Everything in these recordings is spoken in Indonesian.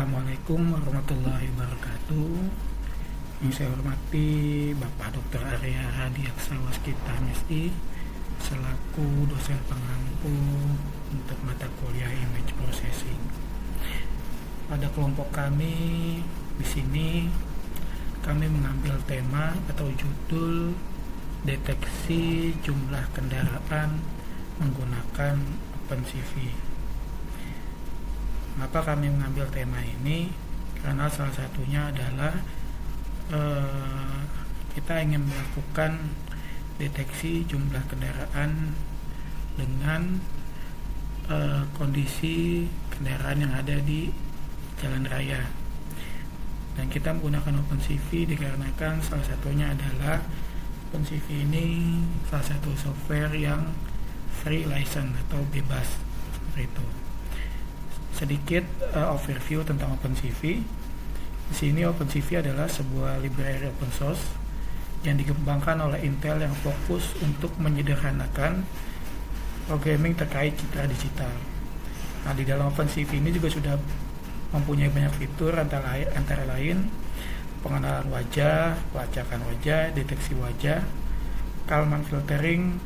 Assalamualaikum warahmatullahi wabarakatuh. Yang saya hormati Bapak Dr. Arya Hadiaksa Waskita MSI selaku dosen pengampu untuk mata kuliah Image Processing. Pada kelompok kami di sini kami mengambil tema atau judul deteksi jumlah kendaraan menggunakan OpenCV. Mengapa kami mengambil tema ini? Karena salah satunya adalah kita ingin melakukan deteksi jumlah kendaraan dengan kondisi kendaraan yang ada di jalan raya. Dan kita menggunakan OpenCV dikarenakan salah satunya adalah OpenCV ini salah satu software yang free license atau bebas seperti itu. Sedikit overview tentang OpenCV. Di sini OpenCV adalah sebuah library open source yang dikembangkan oleh Intel yang fokus untuk menyederhanakan programming terkait citra digital. Nah, di dalam OpenCV ini juga sudah mempunyai banyak fitur antara lain pengenalan wajah, pelacakan wajah, deteksi wajah, Kalman filtering,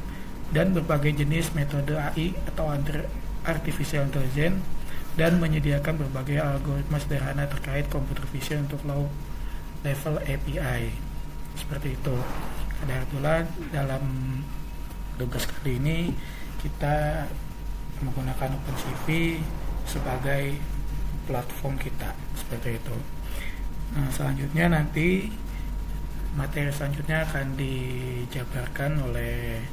dan berbagai jenis metode AI atau artificial intelligence, dan menyediakan berbagai algoritma sederhana terkait computer vision untuk low level API. Seperti itu. Ada pula dalam tugas kali ini kita menggunakan OpenCV sebagai platform kita, seperti itu. Nah, selanjutnya nanti materi selanjutnya akan dijabarkan oleh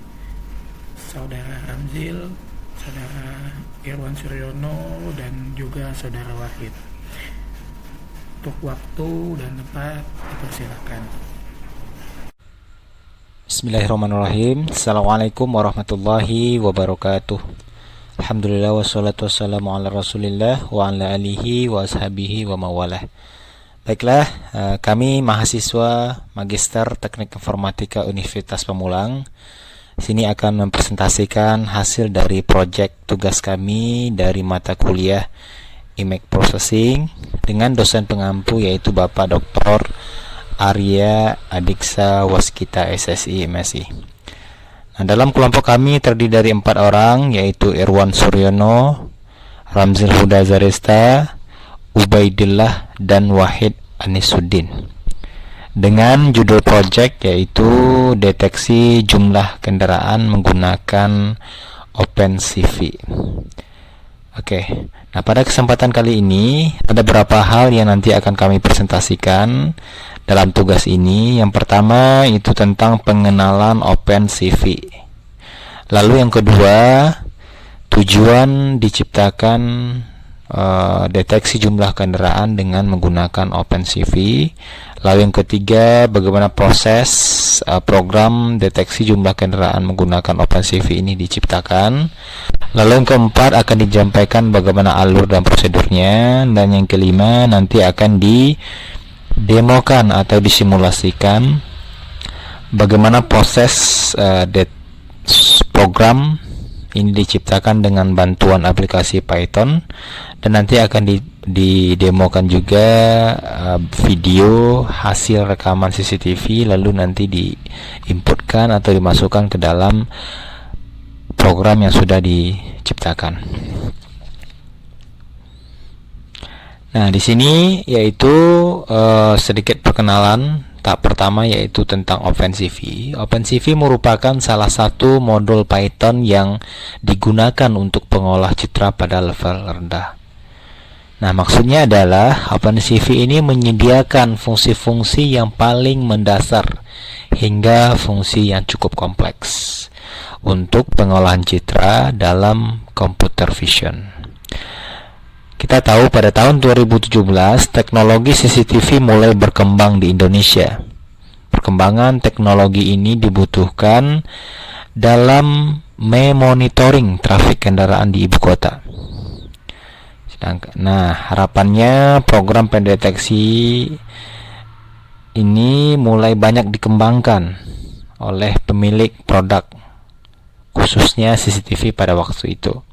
Saudara Ramzil, Saudara Irwan Suryono, dan juga Saudara Wahid. Untuk waktu dan tempat dipersilakan. Bismillahirrahmanirrahim. Assalamualaikum warahmatullahi wabarakatuh. Alhamdulillah wassalatu wassalamu ala rasulillah wa ala alihi wa ashabihi wa mawalah. Baiklah, kami mahasiswa Magister Teknik Informatika Universitas Pamulang sini akan mempresentasikan hasil dari proyek tugas kami dari mata kuliah Image Processing dengan dosen pengampu yaitu Bapak Dr. Arya Hadiaksa Waskita SSI MSI. Nah, dalam kelompok kami terdiri dari 4 orang yaitu Irwan Suryono, Ramzil Huda Zaresta, Ubaidillah, dan Wahid Anisuddin. Dengan judul project yaitu deteksi jumlah kendaraan menggunakan OpenCV. Oke, nah pada kesempatan kali ini ada beberapa hal yang nanti akan kami presentasikan dalam tugas ini. Yang pertama itu tentang pengenalan OpenCV. Lalu yang kedua, tujuan diciptakan deteksi jumlah kendaraan dengan menggunakan OpenCV. Lalu yang ketiga, bagaimana proses program deteksi jumlah kendaraan menggunakan OpenCV ini diciptakan. Lalu yang keempat akan disampaikan bagaimana alur dan prosedurnya. Dan yang kelima nanti akan didemokan atau disimulasikan bagaimana proses program ini diciptakan dengan bantuan aplikasi Python, dan nanti akan didemokan juga video hasil rekaman CCTV, lalu nanti diinputkan atau dimasukkan ke dalam program yang sudah diciptakan. Nah, di sini yaitu sedikit perkenalan. Tahap pertama yaitu tentang OpenCV. OpenCV merupakan salah satu modul Python yang digunakan untuk pengolah citra pada level rendah. Nah, maksudnya adalah OpenCV ini menyediakan fungsi-fungsi yang paling mendasar hingga fungsi yang cukup kompleks untuk pengolahan citra dalam computer vision. Kita tahu pada tahun 2017 teknologi CCTV mulai berkembang di Indonesia. Perkembangan teknologi ini dibutuhkan dalam memonitoring trafik kendaraan di ibu kota. Nah, harapannya program pendeteksi ini mulai banyak dikembangkan oleh pemilik produk, khususnya CCTV pada waktu itu.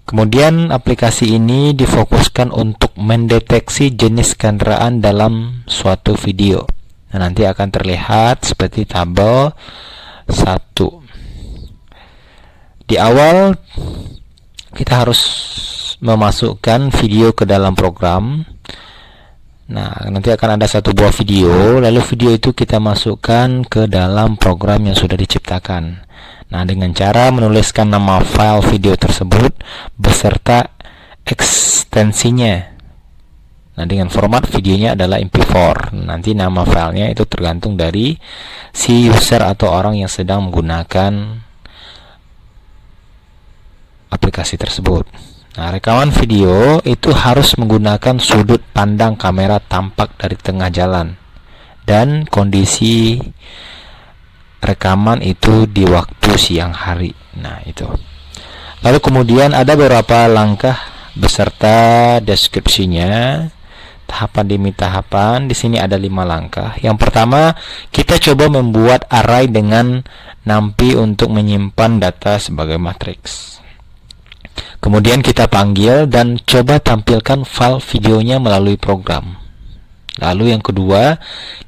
Kemudian aplikasi ini difokuskan untuk mendeteksi jenis kendaraan dalam suatu video. Nah, nanti akan terlihat seperti tabel 1. Di awal kita harus memasukkan video ke dalam program. Nah, nanti akan ada satu buah video, lalu video itu kita masukkan ke dalam program yang sudah diciptakan. Nah, dengan cara menuliskan nama file video tersebut beserta ekstensinya. Nah, dengan format videonya adalah MP4. Nanti nama filenya itu tergantung dari si user atau orang yang sedang menggunakan aplikasi tersebut. Nah, rekaman video itu harus menggunakan sudut pandang kamera tampak dari tengah jalan, dan kondisi rekaman itu di waktu siang hari. Nah, itu. Lalu kemudian ada beberapa langkah beserta deskripsinya, tahapan demi tahapan. Di sini ada 5 langkah. Yang pertama, kita coba membuat array dengan NumPy untuk menyimpan data sebagai matriks. Kemudian kita panggil dan coba tampilkan file videonya melalui program. Lalu yang kedua,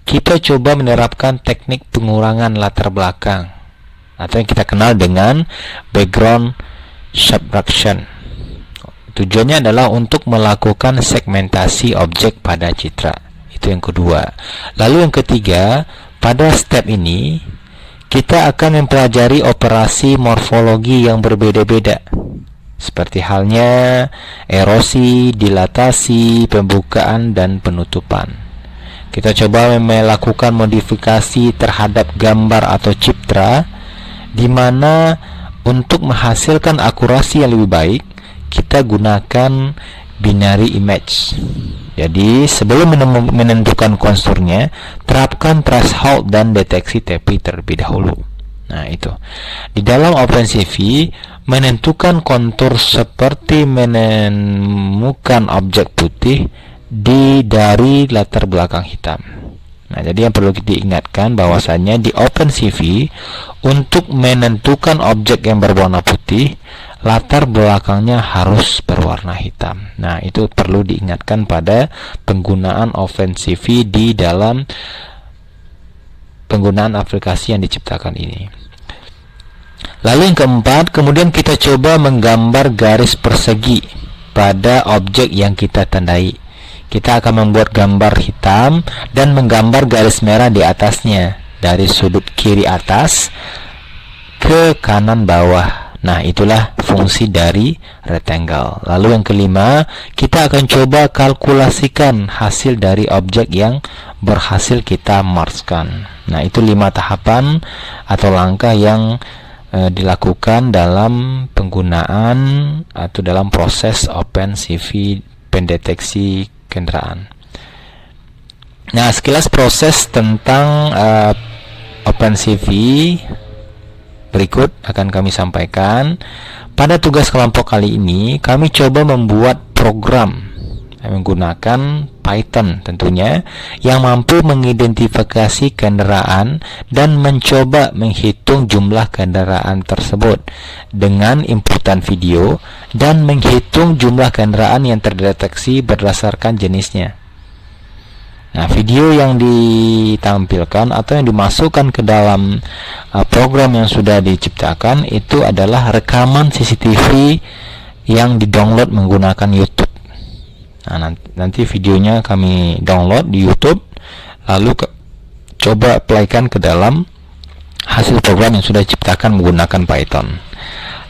kita coba menerapkan teknik pengurangan latar belakang atau yang kita kenal dengan background subtraction. Tujuannya adalah untuk melakukan segmentasi objek pada citra. Itu yang kedua. Lalu yang ketiga, pada step ini kita akan mempelajari operasi morfologi yang berbeda-beda, seperti halnya erosi, dilatasi, pembukaan, dan penutupan. Kita coba melakukan modifikasi terhadap gambar atau citra, di mana untuk menghasilkan akurasi yang lebih baik, kita gunakan binary image. Jadi sebelum menentukan konturnya, terapkan threshold dan deteksi TP terlebih dahulu. Nah, itu. Di dalam OpenCV, menentukan kontur seperti menemukan objek putih dari latar belakang hitam. Nah, jadi yang perlu diingatkan bahwasannya di OpenCV, untuk menentukan objek yang berwarna putih, latar belakangnya harus berwarna hitam. Nah, itu perlu diingatkan pada penggunaan OpenCV di dalam penggunaan aplikasi yang diciptakan ini. Lalu yang keempat, kemudian kita coba menggambar garis persegi pada objek yang kita tandai. Kita akan membuat gambar hitam dan menggambar garis merah di atasnya dari sudut kiri atas ke kanan bawah. Nah, itulah fungsi dari rectangle. Lalu yang kelima, kita akan coba kalkulasikan hasil dari objek yang berhasil kita merge-kan. Nah, itu 5 tahapan atau langkah yang dilakukan dalam penggunaan atau dalam proses OpenCV pendeteksi kendaraan. Nah, sekilas proses tentang OpenCV berikut akan kami sampaikan. Pada tugas kelompok kali ini, kami coba membuat program menggunakan Python tentunya, yang mampu mengidentifikasi kendaraan dan mencoba menghitung jumlah kendaraan tersebut dengan inputan video dan menghitung jumlah kendaraan yang terdeteksi berdasarkan jenisnya. Nah, video yang ditampilkan atau yang dimasukkan ke dalam program yang sudah diciptakan itu adalah rekaman CCTV yang didownload menggunakan YouTube. Nah, nanti videonya kami download di YouTube, lalu coba playkan ke dalam hasil program yang sudah diciptakan menggunakan Python.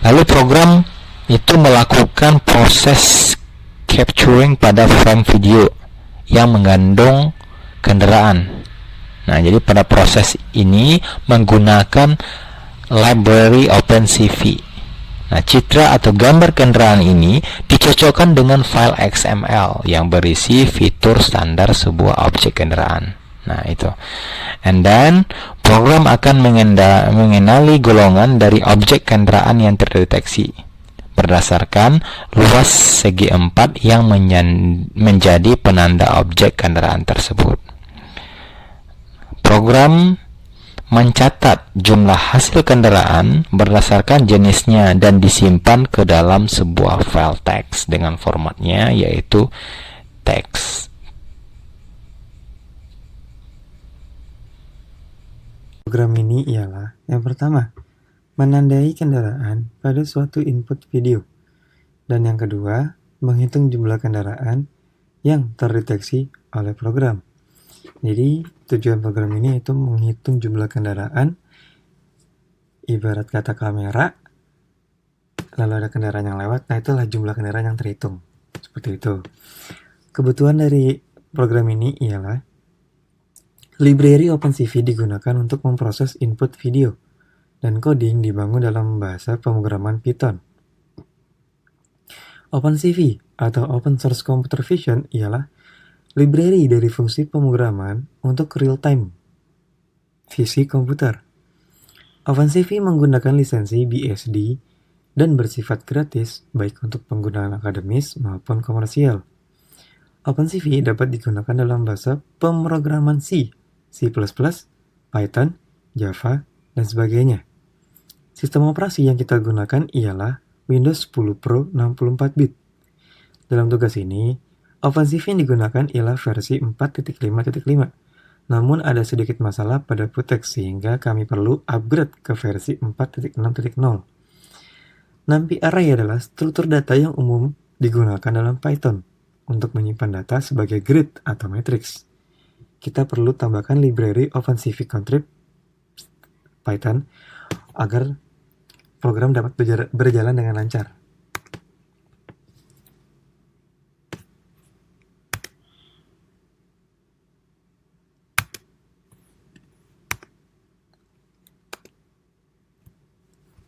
Lalu program itu melakukan proses capturing pada frame video yang mengandung kendaraan. Nah, jadi pada proses ini menggunakan library OpenCV. Nah, citra atau gambar kendaraan ini dicocokkan dengan file XML yang berisi fitur standar sebuah objek kendaraan. Nah, itu. And then, program akan mengenali golongan dari objek kendaraan yang terdeteksi berdasarkan luas segi 4 yang menjadi penanda objek kendaraan tersebut. Program mencatat jumlah hasil kendaraan berdasarkan jenisnya dan disimpan ke dalam sebuah file teks dengan formatnya yaitu teks. Program ini ialah yang pertama, menandai kendaraan pada suatu input video, dan yang kedua, menghitung jumlah kendaraan yang terdeteksi oleh program. Jadi tujuan program ini itu menghitung jumlah kendaraan, ibarat kata kamera, lalu ada kendaraan yang lewat, nah itulah jumlah kendaraan yang terhitung. Seperti itu. Kebutuhan dari program ini ialah library OpenCV digunakan untuk memproses input video, dan coding dibangun dalam bahasa pemrograman Python. OpenCV atau Open Source Computer Vision ialah library dari fungsi pemrograman untuk real-time visi komputer. OpenCV menggunakan lisensi BSD dan bersifat gratis baik untuk penggunaan akademis maupun komersial. OpenCV dapat digunakan dalam bahasa pemrograman C, C++, Python, Java, dan sebagainya. Sistem operasi yang kita gunakan ialah Windows 10 Pro 64-bit. Dalam tugas ini, OpenCV yang digunakan ialah versi 4.5.5. Namun ada sedikit masalah pada Putex sehingga kami perlu upgrade ke versi 4.6.0. NumPy array adalah struktur data yang umum digunakan dalam Python untuk menyimpan data sebagai grid atau matriks. Kita perlu tambahkan library OpenCV contrib Python agar program dapat berjalan dengan lancar.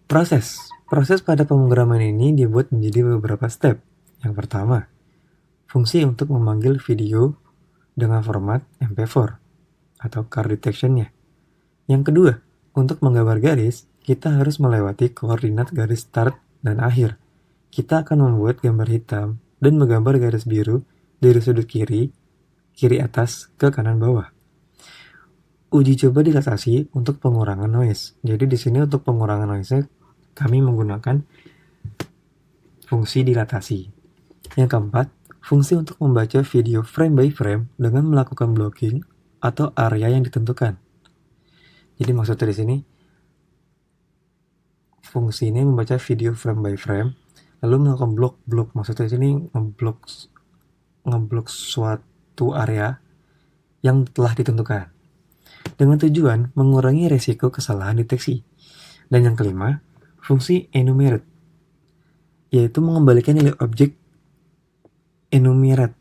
Proses pada pemrograman ini dibuat menjadi beberapa step. Yang pertama, fungsi untuk memanggil video dengan format MP4 atau card detection-nya. Yang kedua, untuk menggambar garis, kita harus melewati koordinat garis start dan akhir. Kita akan membuat gambar hitam dan menggambar garis biru dari sudut kiri atas ke kanan bawah. Uji coba dilatasi untuk pengurangan noise. Jadi di sini untuk pengurangan noise kami menggunakan fungsi dilatasi. Yang keempat, fungsi untuk membaca video frame by frame dengan melakukan blocking atau area yang ditentukan. Jadi maksudnya di sini fungsi ini membaca video frame by frame lalu melakukan blok. Maksudnya di sini ngeblok suatu area yang telah ditentukan dengan tujuan mengurangi resiko kesalahan deteksi. Dan yang kelima, fungsi enumerate, yaitu mengembalikan nilai objek enumerate.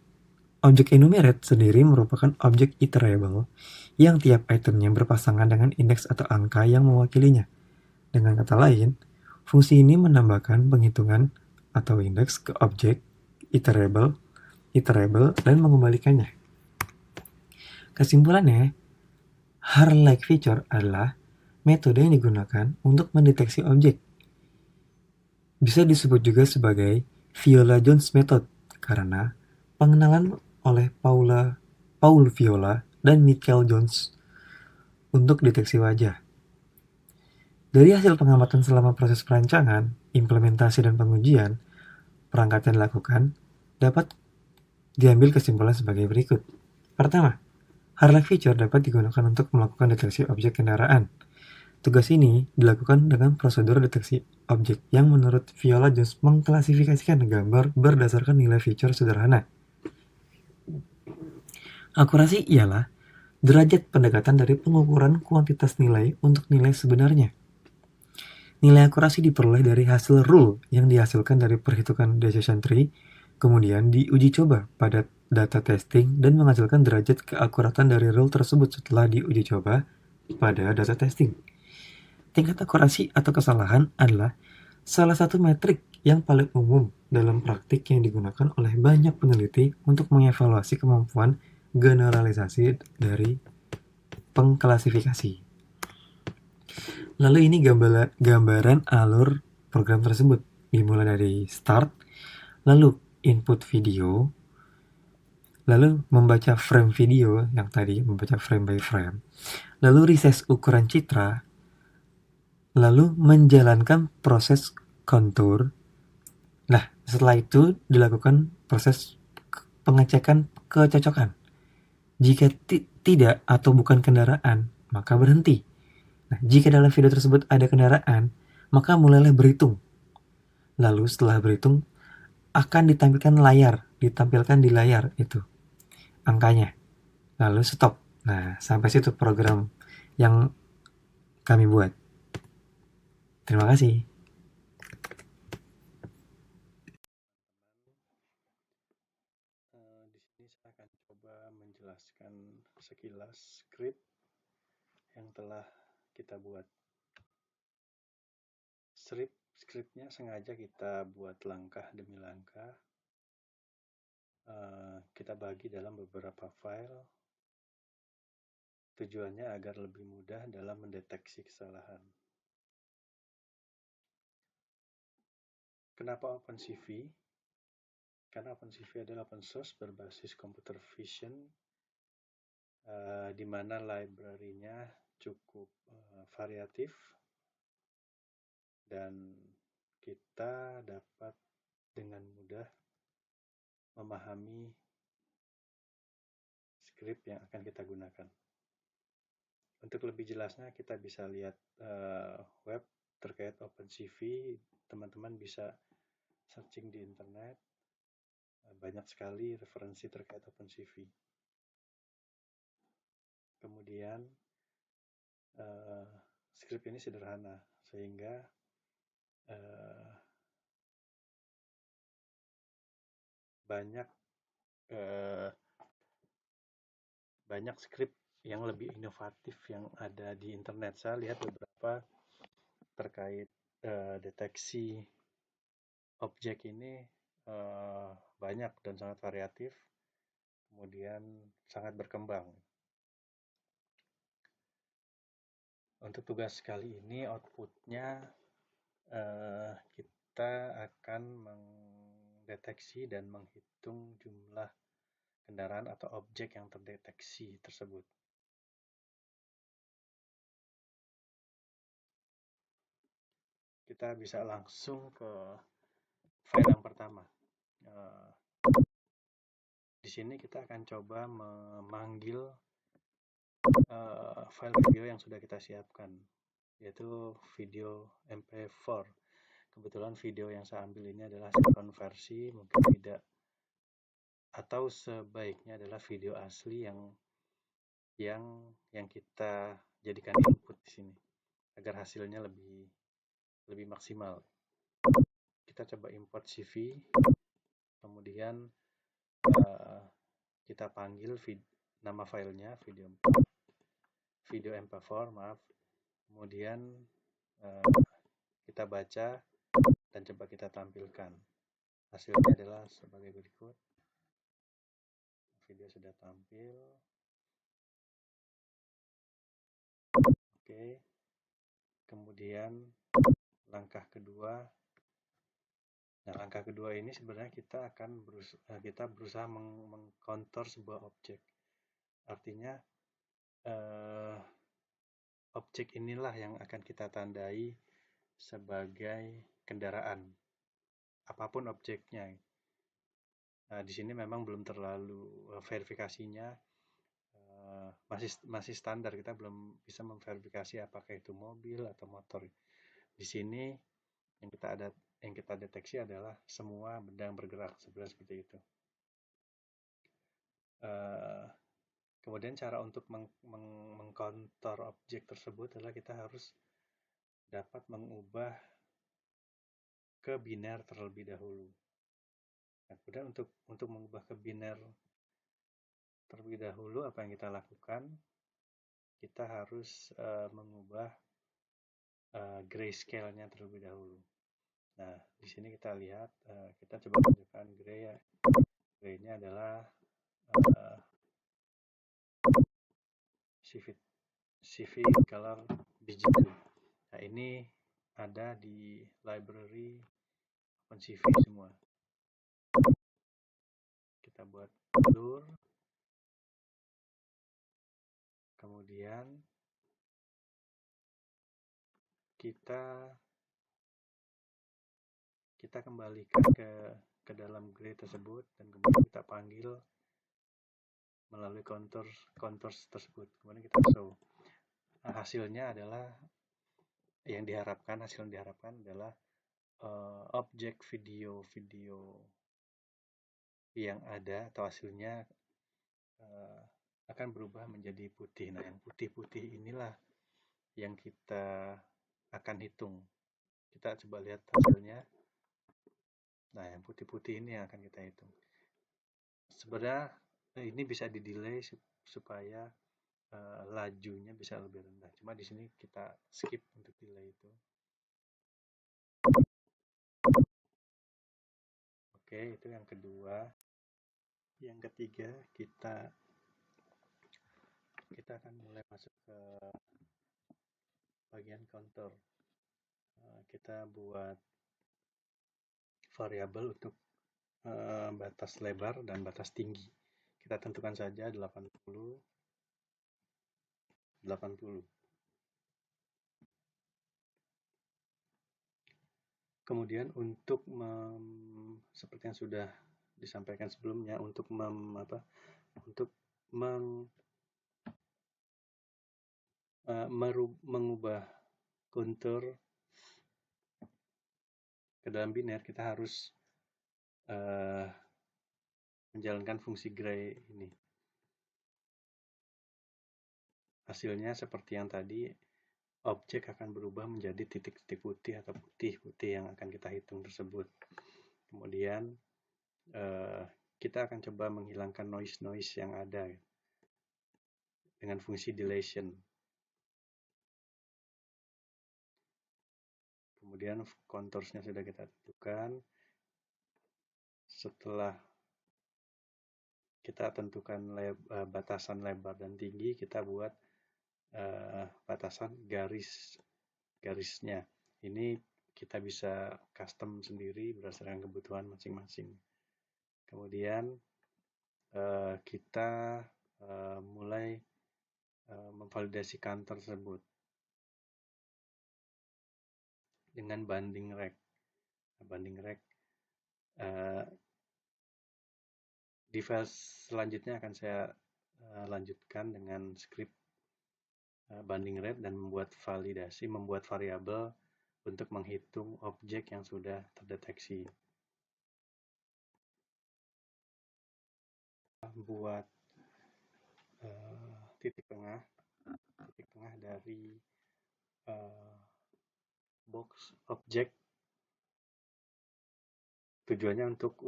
Objek enumerate sendiri merupakan objek iterable yang tiap itemnya berpasangan dengan indeks atau angka yang mewakilinya. Dengan kata lain, fungsi ini menambahkan penghitungan atau indeks ke objek iterable dan mengembalikannya. Kesimpulannya, Harr-like feature adalah metode yang digunakan untuk mendeteksi objek. Bisa disebut juga sebagai Viola-Jones method karena pengenalan oleh Paul Viola dan Michael Jones untuk deteksi wajah. Dari hasil pengamatan selama proses perancangan, implementasi, dan pengujian, perangkat yang dilakukan dapat diambil kesimpulan sebagai berikut. Pertama, Harr-like feature dapat digunakan untuk melakukan deteksi objek kendaraan. Tugas ini dilakukan dengan prosedur deteksi objek yang menurut Viola-Jones mengklasifikasikan gambar berdasarkan nilai feature sederhana. Akurasi ialah derajat pendekatan dari pengukuran kuantitas nilai untuk nilai sebenarnya. Nilai akurasi diperoleh dari hasil rule yang dihasilkan dari perhitungan decision tree, kemudian diuji coba pada data testing dan menghasilkan derajat keakuratan dari rule tersebut setelah diuji coba pada data testing. Tingkat akurasi atau kesalahan adalah salah satu metrik yang paling umum dalam praktik yang digunakan oleh banyak peneliti untuk mengevaluasi kemampuan generalisasi dari pengklasifikasi. Lalu ini gambaran alur program tersebut, dimulai dari start, lalu input video, lalu membaca frame video yang tadi, membaca frame by frame, lalu resize ukuran citra, lalu menjalankan proses kontur. Nah, setelah itu dilakukan proses pengecekan kecocokan. Jika tidak atau bukan kendaraan, maka berhenti. Nah, jika dalam video tersebut ada kendaraan, maka mulailah berhitung. Lalu setelah berhitung, akan ditampilkan di layar itu angkanya. Lalu stop. Nah, sampai situ program yang kami buat. Terima kasih. Di sini saya akan coba menjelaskan sekilas script yang telah kita buat. Scriptnya sengaja kita buat langkah demi langkah. Kita bagi dalam beberapa file. Tujuannya agar lebih mudah dalam mendeteksi kesalahan. Kenapa OpenCV? Karena OpenCV adalah open source berbasis computer vision, di mana library-nya cukup variatif dan kita dapat dengan mudah memahami script yang akan kita gunakan. Untuk lebih jelasnya kita bisa lihat web terkait OpenCV. Teman-teman bisa searching di internet, banyak sekali referensi terkait OpenCV. Kemudian script ini sederhana sehingga banyak script yang lebih inovatif yang ada di internet. Saya lihat beberapa terkait deteksi objek ini banyak dan sangat variatif, kemudian sangat berkembang. Untuk tugas kali ini outputnya kita akan mendeteksi dan menghitung jumlah kendaraan atau objek yang terdeteksi tersebut. Kita bisa langsung ke file yang pertama. Di sini kita akan coba memanggil file video yang sudah kita siapkan, yaitu video MP4. Kebetulan video yang saya ambil ini adalah hasil konversi, mungkin tidak, atau sebaiknya adalah video asli yang kita jadikan input di sini agar hasilnya lebih maksimal. Kita coba import CV, kemudian kita panggil nama filenya video MP4, maaf. Kemudian kita baca dan coba kita tampilkan. Hasilnya adalah sebagai berikut. Video sudah tampil. Oke. Kemudian langkah kedua. Nah, langkah kedua ini sebenarnya kita berusaha mengkontor sebuah objek. Artinya objek inilah yang akan kita tandai sebagai kendaraan, apapun objeknya. Nah, di sini memang belum terlalu verifikasinya masih standar, kita belum bisa memverifikasi apakah itu mobil atau motor. Di sini yang kita deteksi adalah semua benda yang bergerak, sebenarnya seperti itu. Kemudian cara untuk mengkontor objek tersebut adalah kita harus dapat mengubah ke biner terlebih dahulu. Nah, kemudian untuk mengubah ke biner terlebih dahulu, apa yang kita lakukan? Kita harus mengubah grayscale-nya terlebih dahulu. Nah, di sini kita lihat, kita coba tunjukkan gray. Gray-nya adalah CV color digital. Nah, ini ada di library OpenCV semua. kita buat blur. Kemudian kita kembalikan ke dalam gray tersebut dan kemudian kita panggil melalui contours tersebut. Kemudian kita show. Nah, hasilnya adalah hasil yang diharapkan adalah objek video yang ada atau hasilnya akan berubah menjadi putih. Nah, yang putih-putih inilah yang kita akan hitung. Kita coba lihat hasilnya. Nah, yang putih-putih ini yang akan kita hitung. Sebenarnya ini bisa di-delay supaya lajunya bisa lebih rendah. Cuma di sini kita skip untuk delay itu. Oke, itu yang kedua. Yang ketiga, kita akan mulai masuk ke bagian counter. Kita buat variabel untuk batas lebar dan batas tinggi. Kita tentukan saja 80. Kemudian untuk seperti yang sudah disampaikan sebelumnya, untuk mengubah kontur ke dalam biner, kita harus menjalankan fungsi gray ini. Hasilnya seperti yang tadi, objek akan berubah menjadi titik-titik putih atau putih-putih yang akan kita hitung tersebut. Kemudian kita akan coba menghilangkan noise yang ada dengan fungsi deletion. Kemudian contoursnya sudah kita tentukan. Setelah kita tentukan batasan lebar dan tinggi, kita buat batasan garisnya. Ini kita bisa custom sendiri berdasarkan kebutuhan masing-masing. Kemudian kita mulai memvalidasi counter tersebut dengan banding rect. Di file selanjutnya akan saya lanjutkan dengan script banding rate dan membuat variabel untuk menghitung objek yang sudah terdeteksi. Buat titik tengah dari box objek. Tujuannya untuk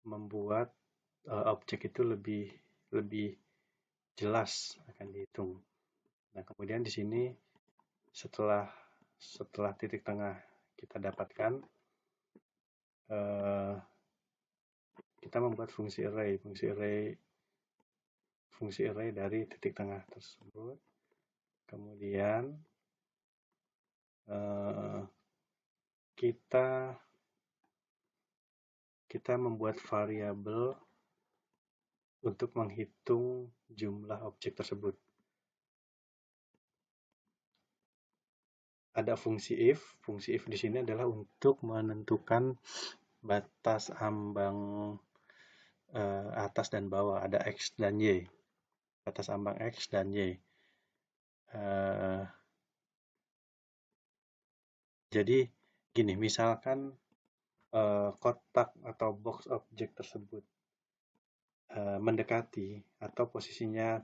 membuat objek itu lebih jelas akan dihitung. Nah, kemudian di sini setelah titik tengah kita dapatkan, kita membuat fungsi array dari titik tengah tersebut. Kemudian kita membuat variabel untuk menghitung jumlah objek tersebut. Ada fungsi if. Fungsi if di sini adalah untuk menentukan batas ambang atas dan bawah. Ada X dan Y. Batas ambang X dan Y. Jadi gini, misalkan kotak atau box objek tersebut mendekati atau posisinya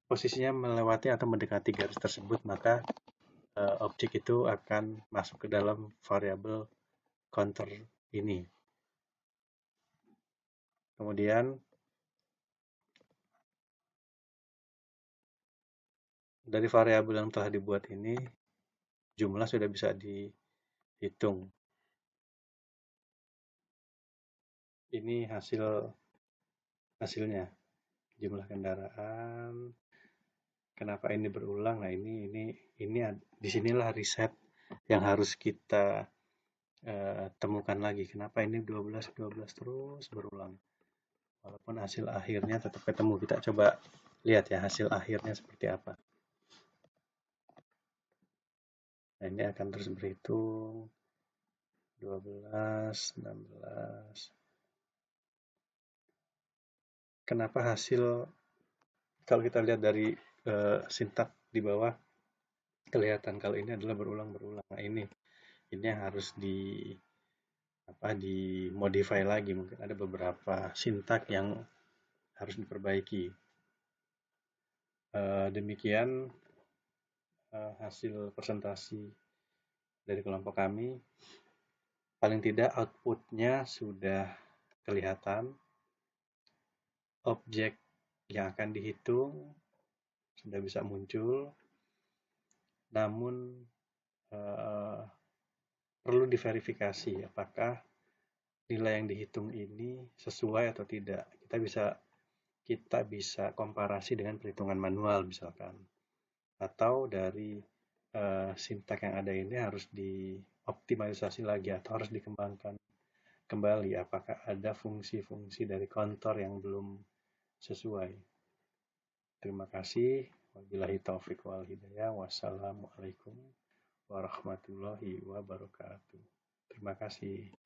posisinya melewati atau mendekati garis tersebut, maka objek itu akan masuk ke dalam variabel counter ini. Kemudian dari variabel yang telah dibuat ini, jumlah sudah bisa dihitung. Ini hasilnya, jumlah kendaraan. Kenapa ini berulang? Nah, ini disinilah reset yang harus kita temukan lagi. Kenapa ini 12 terus berulang? Walaupun hasil akhirnya tetap ketemu. Kita coba lihat ya hasil akhirnya seperti apa. Nah, ini akan terus berhitung 12, 16. Kenapa hasil, kalau kita lihat dari sintak di bawah, kelihatan kalau ini adalah berulang-berulang. Nah, ini yang harus dimodify lagi. Mungkin ada beberapa sintak yang harus diperbaiki. Demikian hasil presentasi dari kelompok kami. Paling tidak outputnya sudah kelihatan, objek yang akan dihitung sudah bisa muncul, namun perlu diverifikasi apakah nilai yang dihitung ini sesuai atau tidak. Kita bisa komparasi dengan perhitungan manual misalkan, atau dari sintak yang ada ini harus dioptimalisasi lagi atau harus dikembangkan kembali, apakah ada fungsi-fungsi dari kontor yang belum sesuai. Terima kasih. Wabillahi taufiq wal hidayah. Wassalamualaikum warahmatullahi wabarakatuh. Terima kasih.